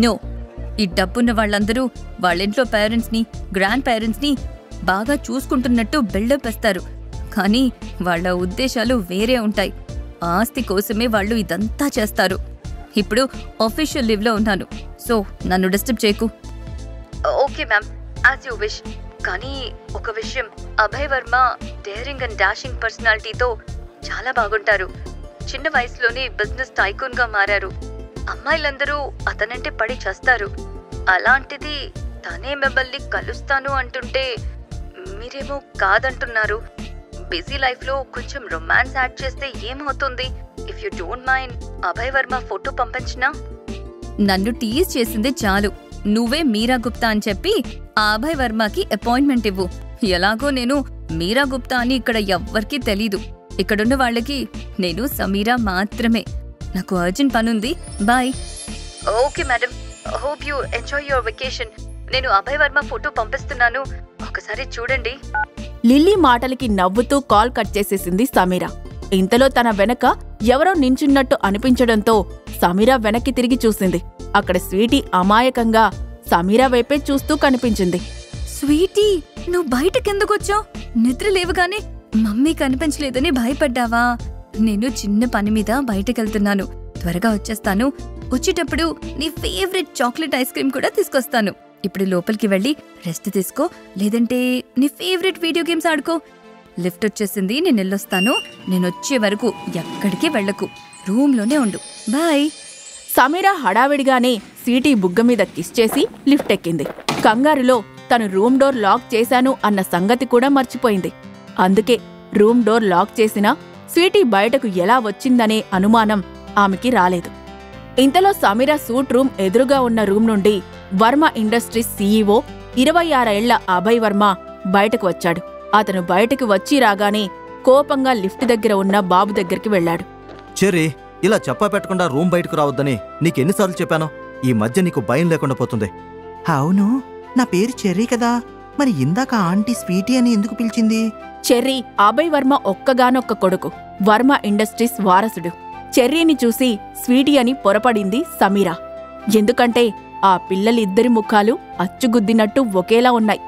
No, ఈ డబ్బున్న వాళ్ళందరూ వాళ్ళింట్లో పేరెంట్స్ని, గ్రాండ్ పేరెంట్స్ని బాగా చూసుకుంటున్నట్టు బిల్డప్ ఇస్తారు. కానీ వాళ్ళ ఉద్దేశాలు వేరే ఉంటాయి. ఆస్తి కోసమే వాళ్ళు ఇదంతా చేస్తారు. ఇప్పుడు ఆఫీషియల్ లీవ్లో ఉన్నాను, సో నన్ను డిస్టర్బ్ చేయకు. Okay ma'am, as you wish. కానీ ఒక విషయం, Abhay Varma daring and dashing పర్సనాలిటీతో చాలా బాగుంటారు. చిన్న వయసులోనే బిజినెస్ టైకూన్గా మారారు. అమ్మాయిలందరూ అతనంటే పడి చేస్తారు. అలాంటిది తనే మిమ్మల్ని కలుస్తాను అంటుంటే మీరేమో కాదంటున్నారు. బిజీ లైఫ్లో కొంచెం రొమాన్స్ యాడ్ చేస్తే ఏమవుతుంది? If you don't mind Abhay Varma photo పంపించినా? నన్ను టీజ్ చేసింది చాలు. నువ్వే మీరా గుప్తా అని చెప్పి ఆ అభయ్ వర్మకి అపాయింట్మెంట్ ఇవ్వు. ఎలాగో నేను మీరా గుప్తా అని ఇక్కడ ఎవ్వరికీ తెలీదు. ఇక్కడున్న వాళ్ళకి నేను సమీరా మాత్రమే. నాకు అర్జెంట్ పనుంది, bye. Okay madam, hope you enjoy your vacation. నేను అభయ్ వర్మ ఫోటో పంపిస్తున్నాను, ఒకసారి చూడండి. లిల్లీ మాటలకి నవ్వుతూ కాల్ కట్ చేసేసింది సమీరా. ఇంతలో తన వెనక ఎవరో నించున్నట్టు అనిపించడంతో సమీరా వెనక్కి తిరిగి చూసింది. అక్కడ స్వీటీ అమాయకంగా సమీరా వైపే చూస్తూ కనిపించింది. స్వీటీ, నువ్వు బయటకెందుకొచ్చావు? నిద్ర లేవగానే మమ్మీ కనిపించలేదని భయపడ్డావా? నేను చిన్న పని మీద బయటకెళ్తున్నాను, త్వరగా వచ్చేస్తాను. వచ్చేటప్పుడు నీ ఫేవరెట్ చాక్లెట్ ఐస్ క్రీమ్ కూడా తీసుకొస్తాను. ఇప్పుడు లోపలికి వెళ్ళి రెస్ట్ తీసుకో, లేదంటే నీ ఫేవరెట్ వీడియో గేమ్స్ ఆడుకో. లిఫ్ట్ వచ్చేసింది, నేను వెళ్ళొస్తాను. నేను వచ్చే వరకు ఎక్కడికి వెళ్ళకు, రూమ్లోనే ఉండు, బాయ్. సమీరా హడావిడిగానే స్వీటీ బుగ్గ మీద కిస్ చేసి లిఫ్ట్ ఎక్కింది. కంగారులో తను రూమ్ డోర్ లాక్ చేశాను అన్న సంగతి కూడా మర్చిపోయింది. అందుకే రూమ్ డోర్ లాక్ చేసినా స్వీటీ బయటకు ఎలా వచ్చిందనే అనుమానం ఆమెకి రాలేదు. ఇంతలో సమీరా సూట్ రూమ్ ఎదురుగా ఉన్న రూమ్ నుండి వర్మ ఇండస్ట్రీస్ సీఈఓ 26 ఏళ్ల అభయ్ వర్మ బయటకు వచ్చాడు. అతను బయటకు వచ్చి రాగానే కోపంగా లిఫ్ట్ దగ్గర ఉన్న బాబు దగ్గరికి వెళ్లాడు. చెర్రీ, ఇలా చెప్పా పెట్టకుండా రూమ్ బయటకు రావద్దని నీకెన్నిసార్లు చెప్పాను? ఈ మధ్య నీకు భయం లేకుండా పోతుంది. అవును, నా పేరు చెర్రీ కదా, మరి ఇందాక ఆంటీ స్వీటీ అని ఎందుకు పిలిచింది? చెర్రీ అభయ్ వర్మ ఒక్కగానొక్క కొడుకు, వర్మ ఇండస్ట్రీస్ వారసుడు. చెర్రీని చూసి స్వీటీ అని పొరపడింది సమీరా. ఎందుకంటే ఆ పిల్లలిద్దరి ముఖాలు అచ్చుగుద్దినట్టు ఒకేలా ఉన్నాయి.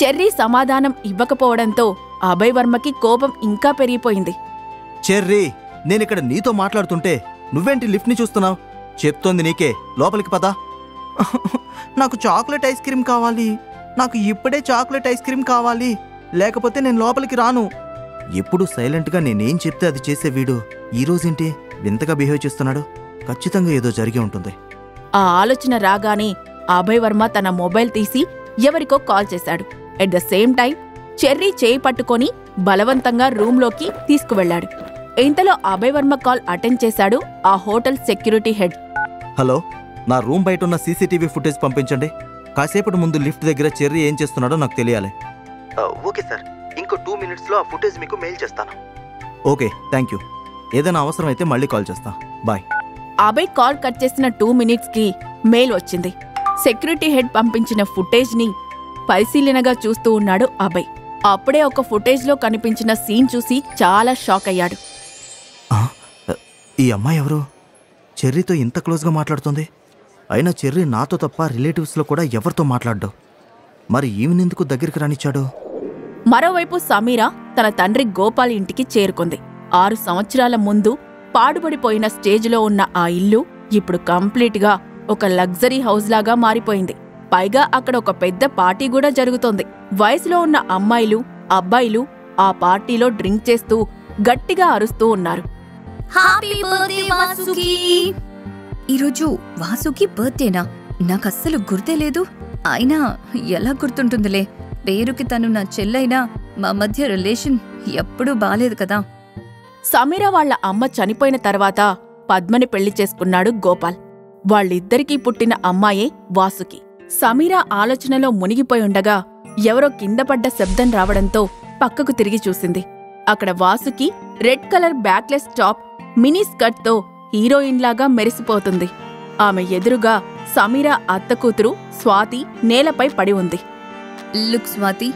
చెర్రీ సమాధానం ఇవ్వకపోవడంతో అభయ్ వర్మకి కోపం ఇంకా పెరిగిపోయింది. చెర్రీ, నేనిక్కడ నీతో మాట్లాడుతుంటే నువ్వేంటి లిఫ్ట్ని చూస్తున్నావు? చెప్తోంది నీకే, లోపలికి పదా. నాకు చాక్లెట్ ఐస్ క్రీమ్ కావాలి, నాకు ఇప్పుడే చాక్లెట్ ఐస్ క్రీమ్ కావాలి, లేకపోతే నేను లోపలికి రాను. ఎప్పుడు సైలెంట్గా నేనేం చెప్తే అది చేసే వీడు ఈరోజేంటి వింతగా బిహేవ్ చేస్తున్నాడు? ఖచ్చితంగా ఏదో జరిగి ఉంటుంది. ఆ ఆలోచన రాగానే అభయ్ వర్మ తన మొబైల్ తీసి ఎవరికో కాల్ చేశాడు. At the same time cherry చేయి పట్టుకొని బలవంతంగా రూంలోకి తీసుకువెళ్లాడు. ఇంతలో అభయ్ వర్మ కాల్ అటెండ్ చేశాడు ఆ హోటల్ సెక్యూరిటీ హెడ్. హలో, నా రూమ్ బయట ఉన్న సీసీటీవీ ఫుటేజ్ పంపించండి. కాసేపటి ముందు లిఫ్ట్ దగ్గర చెర్రీ ఏం చేస్తున్నాడో నాకు తెలియాలి. ఓకే సార్, ఇంకో 2 మినిట్స్లో ఆ ఫుటేజ్ మీకు మెయిల్ చేస్తాను. Okay, thank you. ఏదైనా అవసరం అయితే మళ్ళీ కాల్ చేస్తా, బాయ్. అభయ్ కాల్ కట్ చేసిన 2 మినిట్స్కి మెయిల్ వచ్చింది. సెక్యూరిటీ హెడ్ పంపించిన ఫుటేజ్ని పరిశీలనగా చూస్తూ ఉన్నాడు అభయ్. అప్పుడే ఒక ఫుటేజ్లో కనిపించిన సీన్ చూసి చాలా షాక్ అయ్యాడు. ఈ అమ్మాయి ఎవరు? చెర్రీతో ఇంత క్లోజ్గా మాట్లాడుతుంది. అయినా చెర్రీ నాతో తప్ప రిలేటివ్స్లో కూడా ఎవరితో మాట్లాడ్డు. మరి ఈమెనెందుకు దగ్గరికి రానిచ్చాడు? మరోవైపు సమీరా తన తండ్రి గోపాల్ ఇంటికి చేరుకుంది. 6 సంవత్సరాల ముందు పాడుబడిపోయిన స్టేజ్లో ఉన్న ఆ ఇల్లు ఇప్పుడు కంప్లీట్గా ఒక లగ్జరీ హౌస్ లాగా మారిపోయింది. పైగా అక్కడ ఒక పెద్ద పార్టీ కూడా జరుగుతోంది. వయసులో ఉన్న అమ్మాయిలు, అబ్బాయిలు ఆ పార్టీలో డ్రింక్ చేస్తూ గట్టిగా అరుస్తూ ఉన్నారు. ఈరోజు వాసుకి బర్త్డేనా? నాకస్సలు గుర్తే లేదు. అయినా ఎలా గుర్తుంటుందిలే, పేరుకి తను నా చెల్లైనా మా మధ్య రిలేషన్ ఎప్పుడూ బాలేదు కదా. సమీరా వాళ్ల అమ్మ చనిపోయిన తర్వాత పద్మని పెళ్లి చేసుకున్నాడు గోపాల్. వాళ్ళిద్దరికీ పుట్టిన అమ్మాయే వాసుకి. సమీరా ఆలోచనలో మునిగిపోయుండగా ఎవరో కిందపడ్డ శబ్దం రావడంతో పక్కకు తిరిగి చూసింది. అక్కడ Vasuki red colour backless top, mini స్కర్ట్తో హీరోయిన్లాగా మెరిసిపోతుంది. ఆమె ఎదురుగా సమీరా అత్త కూతురు స్వాతి నేలపై పడి ఉంది. లుక్ స్వాతి,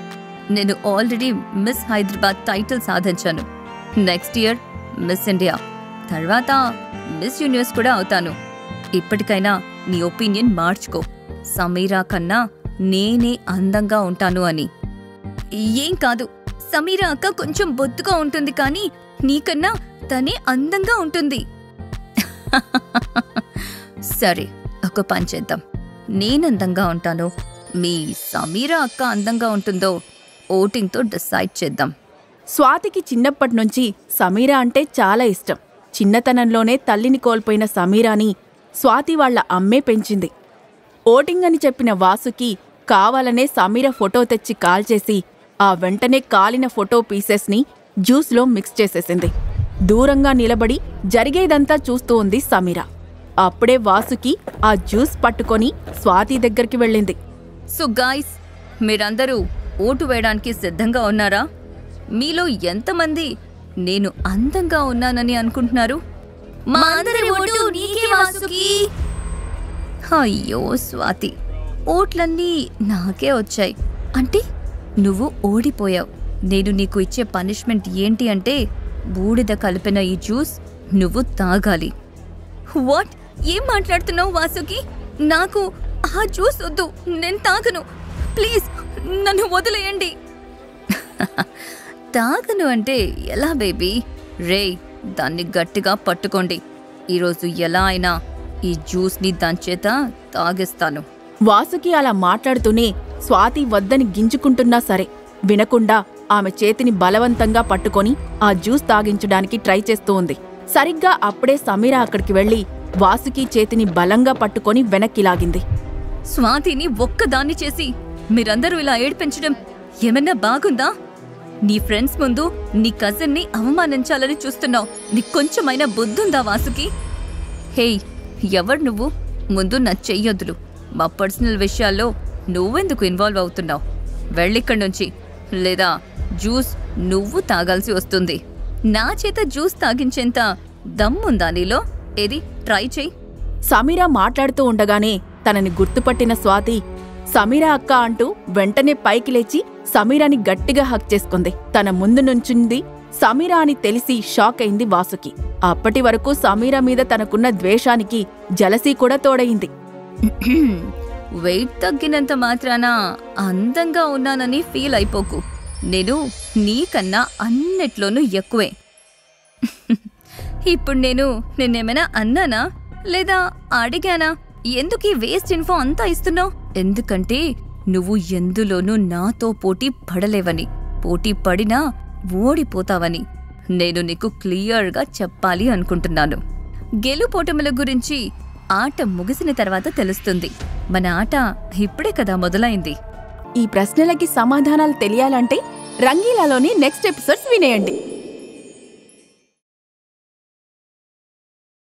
నేను ఆల్రెడీ మిస్ హైదరాబాద్ టైటిల్ సాధించాను. నెక్స్ట్ ఇయర్ మిస్ ఇండియా, తర్వాత మిస్ యూనివర్స్ కూడా అవుతాను. ఇప్పటికైనా నీ ఒపీనియన్ మార్చుకో. సమీరా కన్నా నేనే అందంగా ఉంటాను అని. ఏం కాదు, సమీరా అక్క కొంచెం బొద్దుగా ఉంటుంది, కానీ నీకన్నా తనే అందంగా ఉంటుంది. సరే, ఒక పని చేద్దాం. నేనందంగా ఉంటాను, మీ సమీరా అక్క అందంగా ఉంటుందో ఓటింగ్తో డిసైడ్ చేద్దాం. స్వాతికి చిన్నప్పటినుంచి సమీరా అంటే చాలా ఇష్టం. చిన్నతనంలోనే తల్లిని కోల్పోయిన సమీరాని స్వాతి వాళ్ల అమ్మే పెంచింది. ఓటింగ్ అని చెప్పిన వాసుకి కావాలనే సమీర ఫోటో తెచ్చి కాల్చేసి ఆ వెంటనే కాలిన ఫోటో పీసెస్ని జ్యూస్లో మిక్స్ చేసేసింది. దూరంగా నిలబడి జరిగేదంతా చూస్తూ ఉంది సమీర. అప్పుడే వాసుకి ఆ జ్యూస్ పట్టుకొని స్వాతి దగ్గరికి వెళ్ళింది. సో గాయ్స్, మీరందరూ ఓటు వేయడానికి సిద్ధంగా ఉన్నారా? మీలో ఎంతమంది నేను అందంగా ఉన్నానని అనుకుంటున్నారు? మా అందరి ఓటు నీకే వాసుకి. అయ్యో స్వాతి, ఓట్లన్నీ నాకే వచ్చాయి. అంటే నువ్వు ఓడిపోయావు. నేను నీకు ఇచ్చే పనిష్మెంట్ ఏంటి అంటే బూడిద కలిపిన ఈ జ్యూస్ నువ్వు తాగాలి. వాట్? ఏం మాట్లాడుతున్నావు వాసుకి? నాకు ఆ జ్యూస్ వద్దు, నేను తాగను. ప్లీజ్ నన్ను వదిలేయండి. తాగను అంటే ఎలా బేబీ? రేయ్, దాన్ని గట్టిగా పట్టుకోండి. ఈరోజు ఎలా అయినా ఈ జ్యూస్ని దాని చేత తాగిస్తాను. వాసుకి అలా మాట్లాడుతూనే స్వాతి వద్దని గింజుకుంటున్నా సరే వినకుండా ఆమె చేతిని బలవంతంగా పట్టుకొని ఆ జ్యూస్ తాగించడానికి ట్రై చేస్తూ ఉంది. సరిగ్గా అప్పుడే సమీర అక్కడికి వెళ్లి వాసుకి చేతిని బలంగా పట్టుకొని వెనక్కి లాగింది. స్వాతిని ఒక్కదాన్ని చేసి మీరందరూ ఇలా ఏడిపించడం ఏమన్నా బాగుందా? నీ ఫ్రెండ్స్ ముందు నీ కజిన్ని అవమానించాలని చూస్తున్నావు. నీకు కొంచెమైనా బుద్ధుందా వాసుకి? హేయ్, ఎవరు నువ్వు? ముందు నా చెయ్యొద్దులు. మా పర్సనల్ విషయాల్లో నువ్వెందుకు ఇన్వాల్వ్ అవుతున్నావు? వెళ్ళిక్కడి నుంచి, లేదా జ్యూస్ నువ్వు తాగాల్సి వస్తుంది. నా చేత జ్యూస్ తాగించేంత దమ్ముందా నీలో? ఏది ట్రై చెయ్యి. సమీర మాట్లాడుతూ ఉండగానే తనని గుర్తుపట్టిన స్వాతి సమీరా అక్క అంటూ వెంటనే పైకి లేచి సమీరాని గట్టిగా హక్ చేసుకుంది. తన ముందు నుంచుంది సమీరా అని తెలిసి షాక్ అయింది వాసుకి. అప్పటి వరకు సమీరా మీద తనకున్న ద్వేషానికి జలసీ కూడా తోడయింది. వెయిట్ తగ్గినంత మాత్రాన అందంగా ఉన్నానని ఫీల్ అయిపోకు. నేను నీకన్నా అన్నిట్లోనూ ఎక్కువే. ఇప్పుడు నేను నిన్నేమైనా అన్నానా లేదా అడిగానా? ఎందుకీ వేస్ట్ ఇన్ఫో అంతా ఇస్తున్నావు? ఎందుకంటే నువ్వు ఎందులోనూ నాతో పోటీ పడలేవని, పోటీ పడినా ఓడిపోతావని నేను నీకు క్లియర్గా చెప్పాలి అనుకుంటున్నాను. గెలుపోటముల గురించి ఆట ముగిసిన తర్వాత తెలుస్తుంది. మన ఆట ఇప్పుడే కదా మొదలైంది. ఈ ప్రశ్నలకి సమాధానాలు తెలియాలంటే రంగీలాలోని నెక్స్ట్ ఎపిసోడ్స్ వినేయండి.